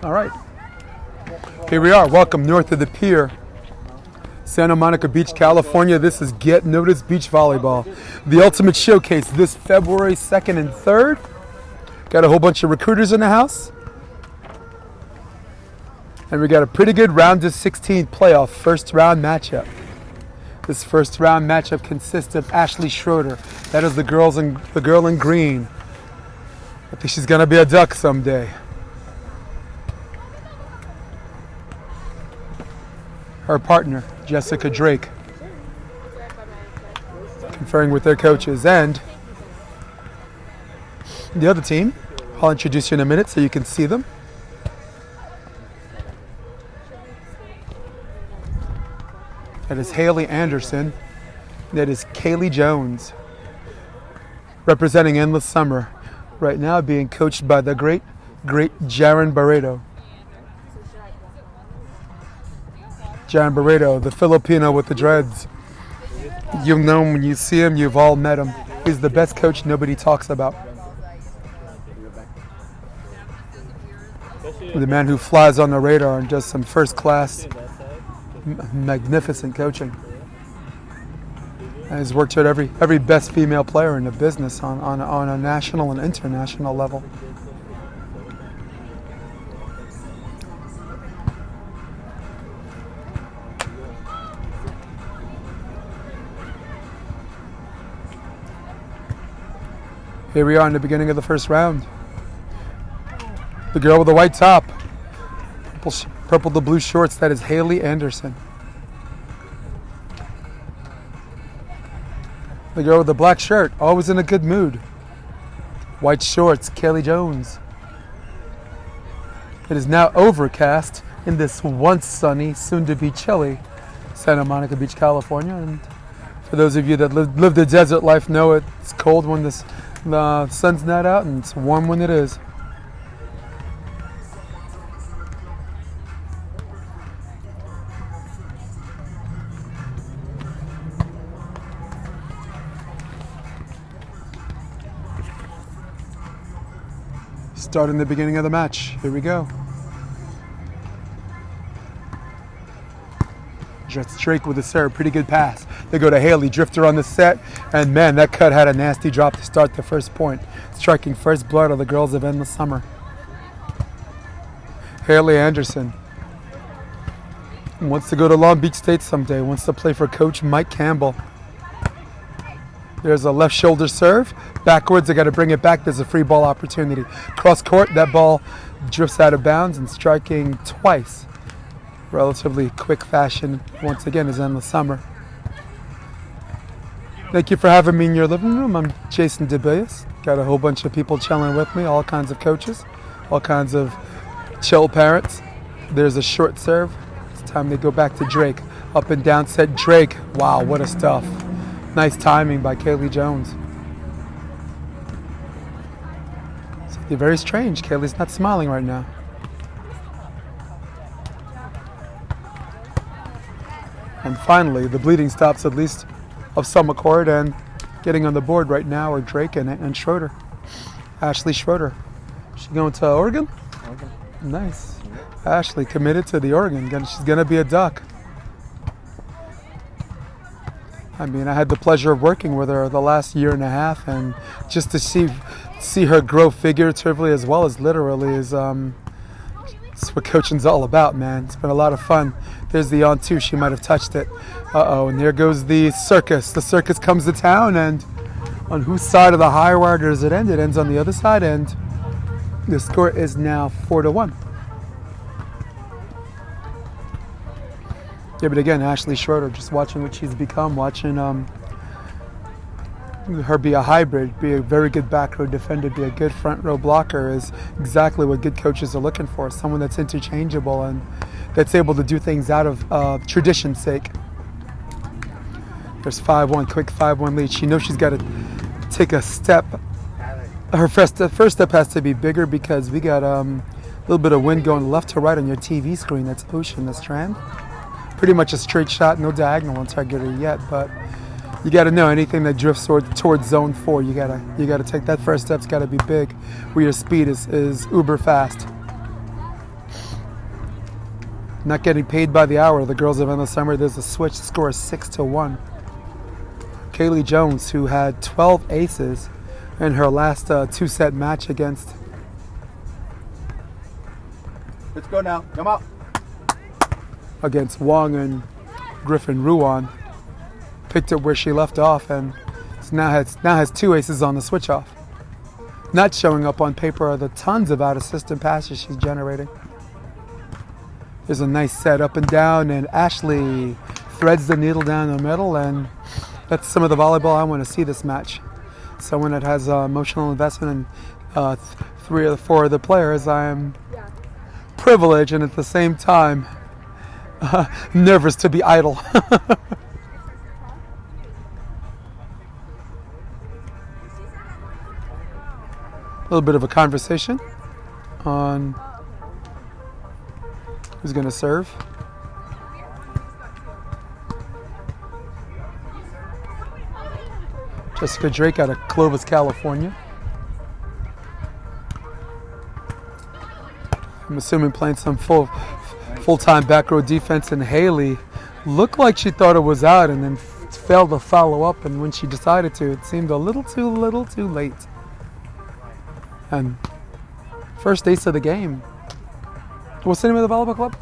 All right. Here we are. Welcome north of the pier. Santa Monica Beach, California. This is Get Noticed Beach Volleyball. The ultimate showcase this February 2nd and 3rd. Got a whole bunch of recruiters in the house. And we got a pretty good round of 16 playoff first round matchup. This first round matchup consists of Ashley Schroeder. That is the girl in green. I think she's gonna be a Duck someday. Her partner, Jessica Drake, conferring with their coaches. And the other team, I'll introduce you in a minute so you can see them. That is Haley Anderson. That is Kaylee Jones. Representing Endless Summer. Right now being coached by the great Jaron Barreto. Jaron Barreto, the Filipino with the dreads. You'll know him when you see him, you've all met him. He's the best coach nobody talks about. The man who flies on the radar and does some first class, magnificent coaching. And he's worked with every best female player in the business on a national and international level. Here we are in the beginning of the first round. The girl with the white top, purple to blue shorts, that is Haley Anderson. The girl with the black shirt, always in a good mood. White shorts, Kaylee Jones. It is now overcast in this once sunny, soon to be chilly Santa Monica Beach, California. And for those of you that live the desert life know it's cold when the sun's not out and it's warm when it is. Starting the beginning of the match. Here we go. Just Drake with the serve, pretty good pass. They go to Haley, drifter on the set, and man, that cut had a nasty drop to start the first point. Striking first blood of the girls of Endless Summer. Haley Anderson wants to go to Long Beach State someday, wants to play for Coach Mike Campbell. There's a left shoulder serve. Backwards, they got to bring it back. There's a free ball opportunity. Cross court, that ball drifts out of bounds and striking twice. Relatively quick fashion, once again, is Endless Summer. Thank you for having me in your living room. I'm Jason DeBillas. Got a whole bunch of people chilling with me, all kinds of coaches, all kinds of chill parents. There's a short serve. It's time to go back to Drake. Up and down set, Drake. Wow, what a stuff. Nice timing by Kaylee Jones. It's very strange. Kaylee's not smiling right now. And finally, the bleeding stops, at least of some accord, and getting on the board right now are Drake and Schroeder. Ashley Schroeder. She going to Oregon? Okay. Nice. Ashley committed to the Oregon. She's going to be a Duck. I mean, I had the pleasure of working with her the last year and a half, and just to see her grow figuratively as well as literally is it's what coaching's all about, man. It's been a lot of fun. There's the on two. She might have touched it. And there goes the circus. The circus comes to town, and on whose side of the high wire does it end? It ends on the other side, and the score is now 4-1. Yeah, but again, Ashley Schroeder, just watching what she's become, watching her be a hybrid, be a very good back row defender, be a good front row blocker is exactly what good coaches are looking for. Someone that's interchangeable and that's able to do things out of tradition's sake. There's 5-1, quick 5-1 lead. She knows she's got to take a step. Her first step has to be bigger because we got a little bit of wind going left to right on your TV screen. That's Ocean, the Strand. Pretty much a straight shot, no diagonal on target yet, but you got to know anything that drifts towards zone 4. You got to take that first step's got to be big, where your speed is uber fast. Not getting paid by the hour. The girls of Endless Summer, there's a switch. The score is 6-1. Kaylee Jones, who had 12 aces in her last two-set match against. Let's go now. Come up. Against Wong and Griffin Ruan. Picked up where she left off and now has two aces on the switch off. Not showing up on paper are the tons of out-of-system passes she's generating. There's a nice set up and down, and Ashley threads the needle down the middle, and that's some of the volleyball I want to see this match. Someone that has emotional investment in 3 or 4 of the players. I am privileged and at the same time nervous to be idle. A little bit of a conversation on who's going to serve. Jessica Drake out of Clovis, California. I'm assuming playing some full-time back row defense, and Haley looked like she thought it was out and then failed to follow up, and when she decided to, it seemed a little too late. And first ace of the game. What's the name of the volleyball club?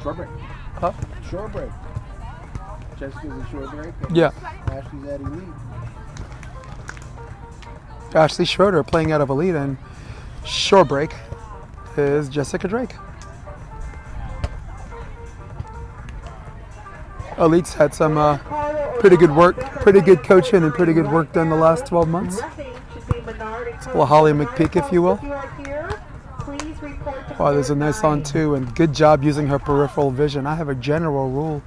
Short Huh? Short break. Jessica's a short break. Yeah. Ashley's at elite. Ashley Schroeder playing out of elite, and short break is Jessica Drake. Elite's had some pretty good work, pretty good coaching, and pretty good work done the last 12 months. It's a little Holly McPeak, if you will. Oh, there's a nice on two, and good job using her peripheral vision. I have a general rule: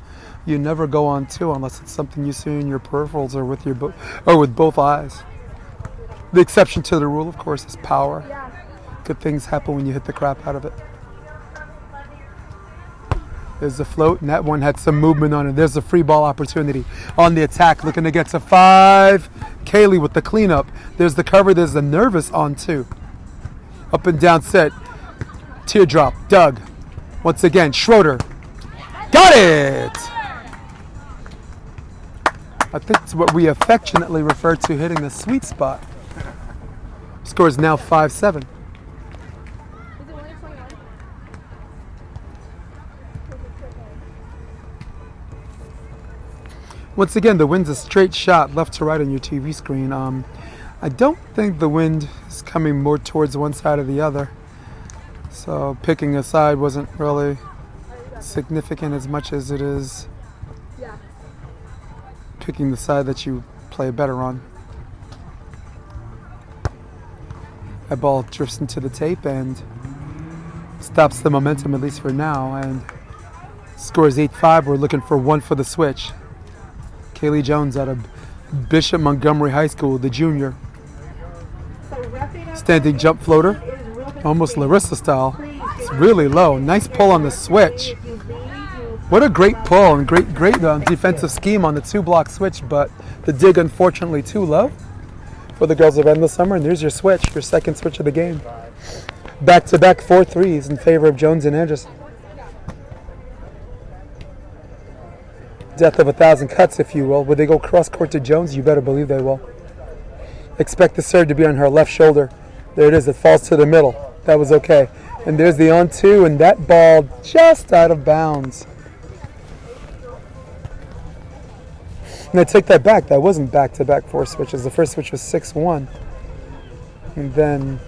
you never go on two unless it's something you see in your peripherals or with with both eyes. The exception to the rule, of course, is power. Good things happen when you hit the crap out of it. There's the float, and that one had some movement on it. There's a free ball opportunity on the attack, looking to get to 5. Kaylee with the cleanup. There's the cover. There's the nervous on 2. Up and down set. Teardrop. Doug. Once again, Schroeder. Got it! I think it's what we affectionately refer to hitting the sweet spot. Score is now 5-7. Once again, the wind's a straight shot left to right on your TV screen. I don't think the wind is coming more towards one side or the other. So picking a side wasn't really significant as much as it is picking the side that you play better on. That ball drifts into the tape and stops the momentum, at least for now. And scores 8-5. We're looking for 1 for the switch. Kaylee Jones out of Bishop Montgomery High School, the junior. Standing jump floater, almost Larissa style. It's really low. Nice pull on the switch. What a great pull and great defensive scheme on the 2-block switch, but the dig unfortunately too low for the girls of Endless Summer. And there's your switch, your second switch of the game. Back-to-back 4 threes in favor of Jones and Anderson. Death of 1,000 cuts, if you will. Would they go cross-court to Jones? You better believe they will. Expect the serve to be on her left shoulder. There it is. It falls to the middle. That was okay. And there's the on-2, and that ball just out of bounds. And I take that back. That wasn't back-to-back 4 switches. The first switch was 6-1. And then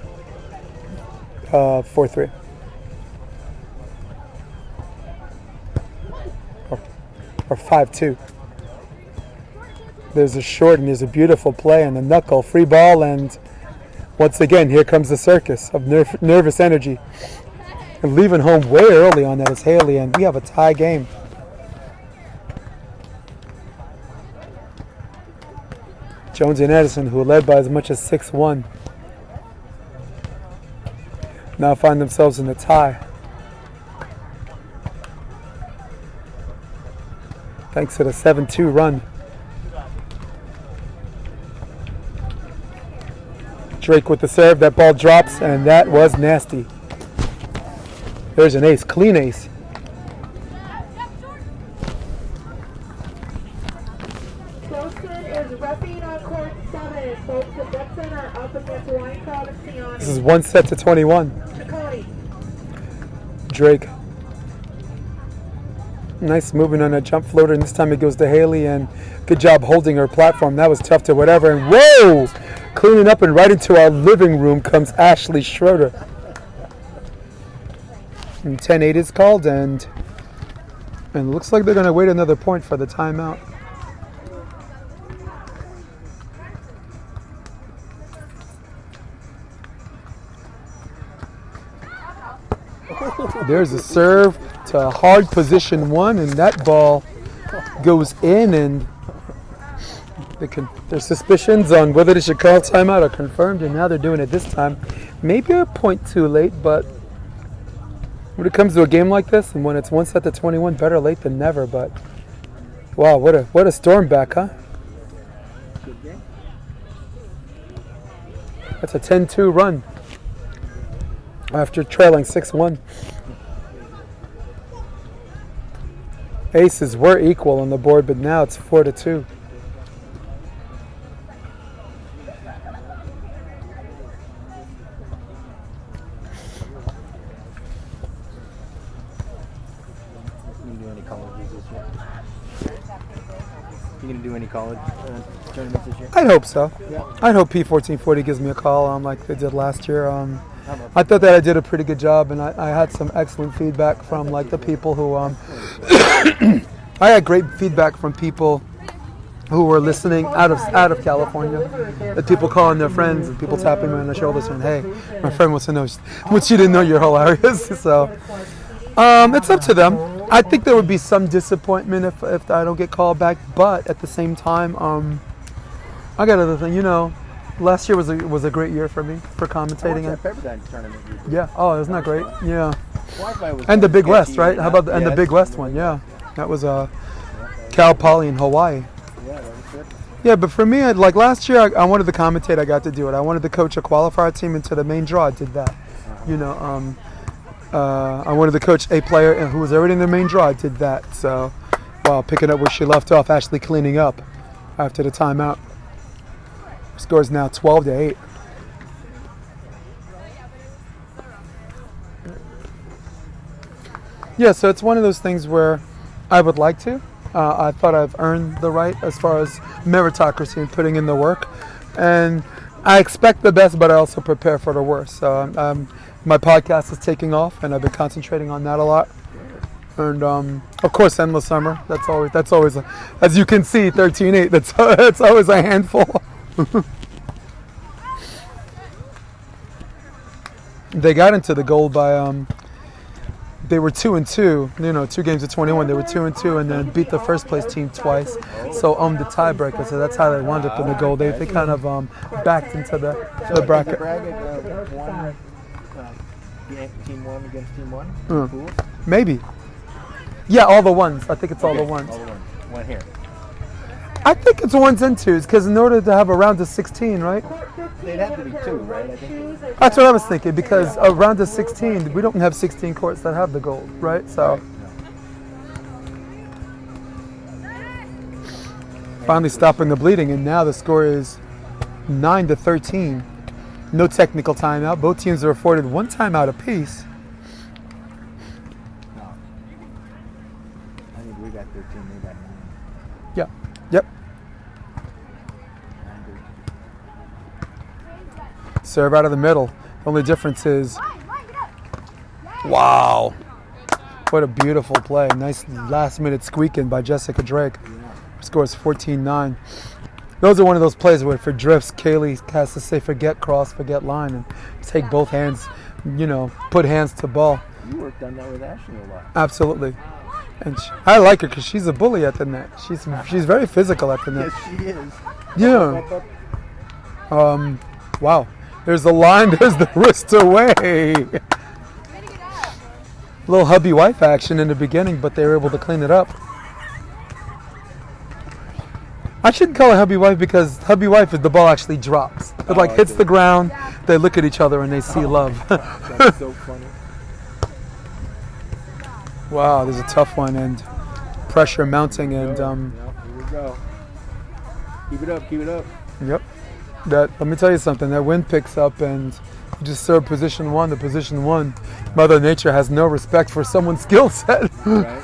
4-3. Or 5-2. There's a short and there's a beautiful play and a knuckle, free ball, and once again, here comes the circus of nervous energy. And leaving home way early on that is Haley, and we have a tie game. Jones and Anderson, who led by as much as 6-1, now find themselves in a tie. Thanks to the 7-2 run. Drake with the serve. That ball drops, and that was nasty. There's an ace, clean ace. This is 1-21. Drake. Nice movement on a jump floater, and this time it goes to Haley, and good job holding her platform. That was tough to whatever, and whoa! Cleaning up, and right into our living room comes Ashley Schroeder. And 10-8 is called, and it looks like they're going to wait another point for the timeout. There's a serve to hard position one, and that ball goes in, and their suspicions on whether they should call timeout are confirmed, and now they're doing it this time. Maybe a point too late, but when it comes to a game like this, and when it's 1-21, better late than never. But wow, what a storm back, huh? Good game. That's a 10-2 run after trailing 6-1. Aces were equal on the board, but now it's 4-2. You gonna do any college tournaments this year? I'd hope so. Yeah. I'd hope P1440 gives me a call like they did last year. I thought that I did a pretty good job, and I had some excellent feedback from like the people who I had great feedback from people who were listening out of California. The people calling their friends and people tapping me on the shoulder saying, "Hey, my friend wants to know what you didn't know. You're hilarious." So it's up to them. I think there would be some disappointment if I don't get called back, but at the same time, I got other thing. Last year was a great year for me for commentating. That Pepperdine tournament. Yeah. Oh, isn't that great? Yeah. Wi-Fi was And the Big West, sketchy, right? How about the Big West one? Yeah. That was Cal Poly in Hawaii. Yeah, that was good. Yeah, but for me, like last year, I wanted to commentate. I got to do it. I wanted to coach a qualifier team into the main draw. I did that. I wanted to coach a player who was already in the main draw. I did that. So, wow, picking up where she left off, Ashley cleaning up after the timeout. Score is now 12-8. Yeah, so it's one of those things where I would like to. I thought I've earned the right as far as meritocracy and putting in the work. And I expect the best, but I also prepare for the worst. So my podcast is taking off, and I've been concentrating on that a lot. And of course, Endless Summer. That's always as you can see, 13-8. That's always a handful. They got into the goal by they were 2-2. 2 games of 21. They were 2-2, and then beat the first place team twice. So the tiebreaker. So that's how they wound up in the goal. They kind of backed into the bracket. Team 1 against Team 1? Cool. Maybe. Yeah, all the ones. I think it's all the ones. All the ones. One here. I think it's 1s and 2s because in order to have a round of 16, right? They'd have to be 2, right? I think. That's what I was thinking because a round of 16, we don't have 16 courts that have the gold, right? So finally stopping the bleeding, and now the score is 9-13. No technical timeout. Both teams are afforded one timeout apiece. No. I think we got 13. They got 9. Yeah. Yep. Serve out of the middle. The only difference is, wow, what a beautiful play. Nice last-minute squeak-in by Jessica Drake. Scores 14-9. Those are one of those plays where for drifts, Kaylee has to say forget cross, forget line, and take both hands, put hands to ball. You worked on that with Ashley a lot. Absolutely. And I like her because she's a bully at the net. She's very physical at the net. Yes, she is. Yeah. Wow. There's the line. There's the wrist away. Little hubby-wife action in the beginning, but they were able to clean it up. I shouldn't call it hubby-wife because hubby-wife is the ball actually drops. It hits the ground. They look at each other and they see love. That's so funny. Wow, there's a tough one and pressure mounting and Here we go. Keep it up. Keep it up. Yep. Let me tell you something. That wind picks up and You just serve position one to position one. Mother Nature has no respect for someone's skill set. Right.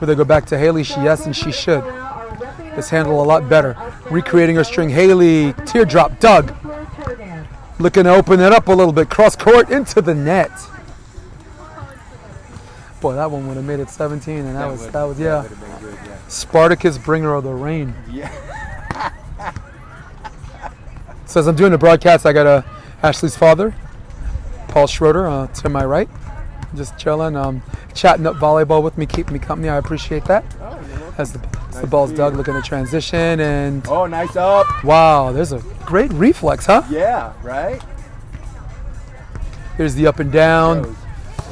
Would they go back to Haley? Yes, and she should. This handle a lot better. Recreating her string. Haley, teardrop, Doug. Looking to open it up a little bit. Cross court into the net. Boy, that one would have made it 17, and that was yeah. That would have been good, yeah. Spartacus, bringer of the rain. Yeah. Says I'm doing a broadcast. I got Ashley's father, Paul Schroeder, to my right, just chilling, chatting up volleyball with me, keeping me company. I appreciate that. Oh, you're welcome. As the ball's dug, looking to transition, and Oh, nice up. wow, there's a great reflex, huh? Yeah, right? There's the up and down. Goes.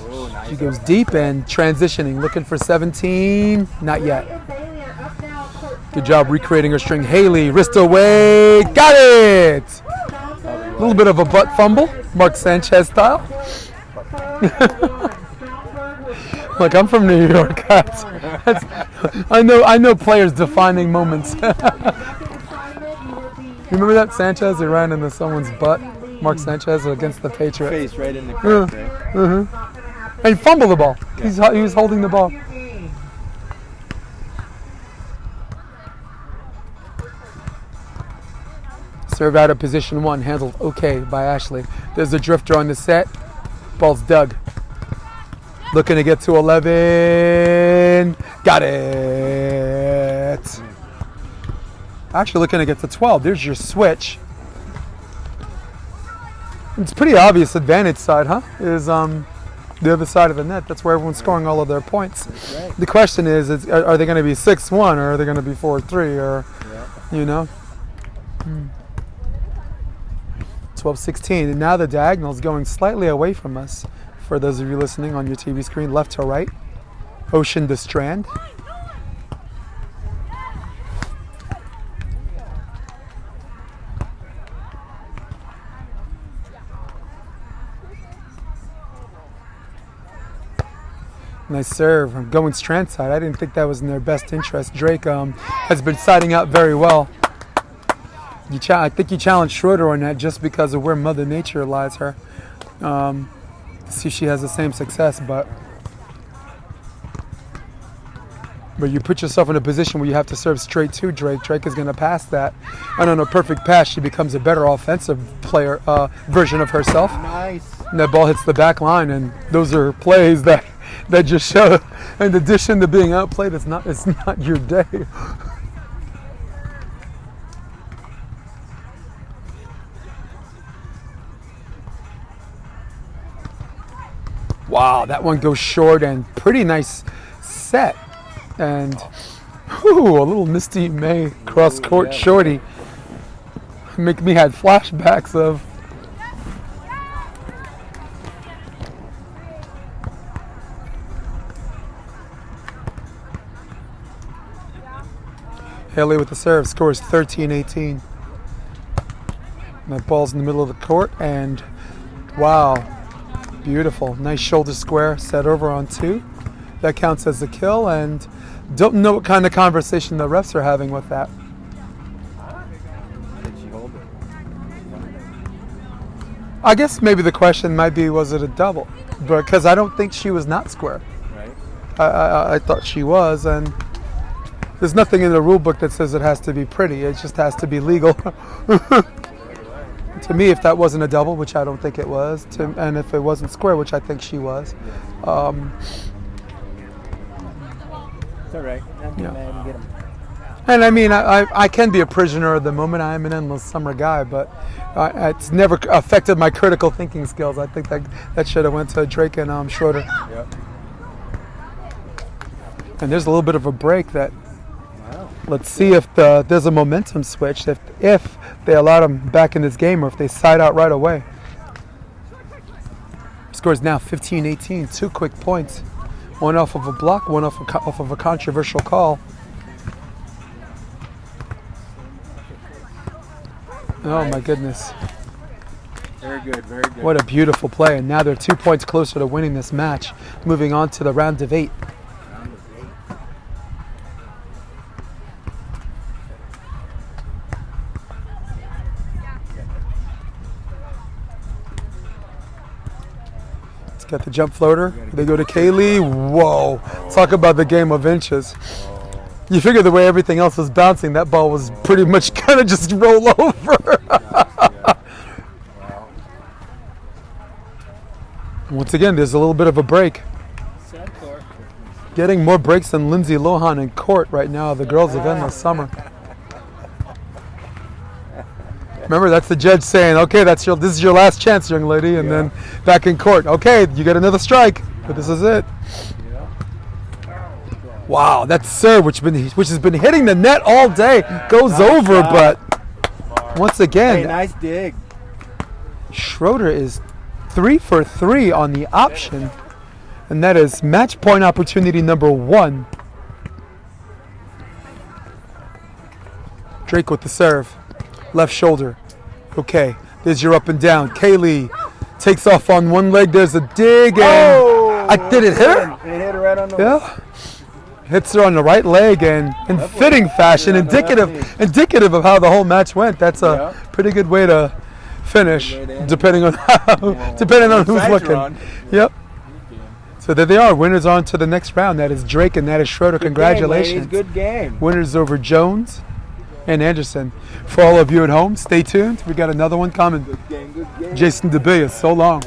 Oh, nice She goes up. deep and transitioning, looking for 17. Not yet. Good job recreating her string. Haley, wrist away, got it! A little bit of a butt fumble, Mark Sanchez style. Look, I'm from New York, guys. I know players defining moments. You remember that Sanchez? He ran into someone's butt. Mark Sanchez against the Patriots. Face right in the crack, right? And he fumbled the ball. He was holding the ball. Serve out of position one, handled okay by Ashley. There's a drifter on the set. Ball's dug. Looking to get to 11. Got it. Actually looking to get to 12. There's your switch. It's pretty obvious advantage side, huh? Is the other side of the net. That's where everyone's scoring all of their points. That's right. The question is are they going to be 6-1 or are they going to be 4-3 or, you know? 12-16, and now the diagonal's going slightly away from us. For those of you listening on your TV screen, left to right, ocean to strand. Nice serve. I'm going strand side. I didn't think that was in their best interest. Drake has been siding out very well. I think you challenged Schroeder on that just because of where Mother Nature lies her. To see if she has the same success, but you put yourself in a position where you have to serve straight to Drake. Drake is going to pass that, and on a perfect pass, she becomes a better offensive player version of herself. Nice. And that ball hits the back line, and those are plays that just show. In addition to being outplayed, it's not your day. Wow, that one goes short and pretty nice set. And a little Misty May cross court shorty. Make me had flashbacks of Haley with the serve, scores 13-18. That ball's in the middle of the court, and wow, beautiful. Nice shoulder square, set over on two. That counts as a kill, and don't know what kind of conversation the refs are having with that. Did she hold it? I guess maybe the question might be, was it a double? Because I don't think she was not square. Right. I thought she was, and there's nothing in the rule book that says it has to be pretty. It just has to be legal. To me, if that wasn't a double, which I don't think it was, and if it wasn't square, which I think she was, It's all right. I'm Yeah. mad and get him. and I mean, I can be a prisoner of the moment. I am an endless summer guy, but it's never affected my critical thinking skills. I think that should have went to Drake and Schroeder. Yep. And there's a little bit of a break that. Wow. Let's see if there's a momentum switch, if they allowed them back in this game, or if they side out right away. Scores now 15-18, 2 quick points. One off of a block, one off of a controversial call. Oh my goodness. Very good, very good. What a beautiful play. And now they're 2 points closer to winning this match, moving on to the round of 8. Got the jump floater. They go to Kaylee. Whoa. Talk about the game of inches. You figure the way everything else was bouncing, that ball was pretty much kind of just roll over. Once again, there's a little bit of a break. Getting more breaks than Lindsay Lohan in court right now. The girls have endless summer. Remember, that's the judge saying, okay, this is your last chance, young lady, and then back in court. Okay, you get another strike, but this is it. Wow, that serve, which has been hitting the net all day, goes over, but once again, Hey, nice dig. Schroeder is 3 for 3 on the option, and that is match point opportunity number 1. Drake with the serve. Left shoulder. Okay, there's your up and down. Kaylee takes off on one leg. There's a dig. And did it hit her? It hit her right on the Yeah. Hits her on the right leg and in fitting fashion, indicative of how the whole match went. That's a pretty good way to finish, depending on who's sides looking. you're on. Yep. So there they are. Winners on to the next round. That is Drake and that is Schroeder. Congratulations. Good game. Winners over Jones and Anderson. For all of you at home, stay tuned. We got another one coming. Good game. Jason DeBia, so long.